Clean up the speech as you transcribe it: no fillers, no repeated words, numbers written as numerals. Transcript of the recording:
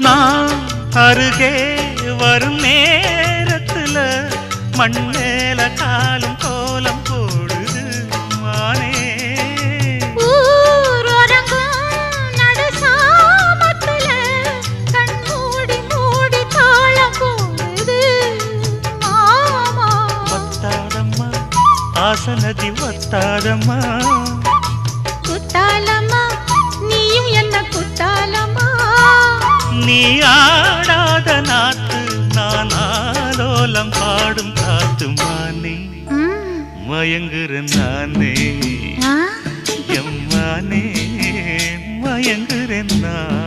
நான் அருகே வரும் நேரத்துல மண்ணேல காலும் கோலம் போடுது மானே. ஆசனதி ஒத்தாதம்மா குத்தாலம்மா நீயும் என்ன குத்தாலம்மா. நீ ஆடாத நாத்து நான் ஆலோலம் பாடும் காத்து மானே. மயங்குறேன் நானே எம்மானே மயங்குறேன் நான்.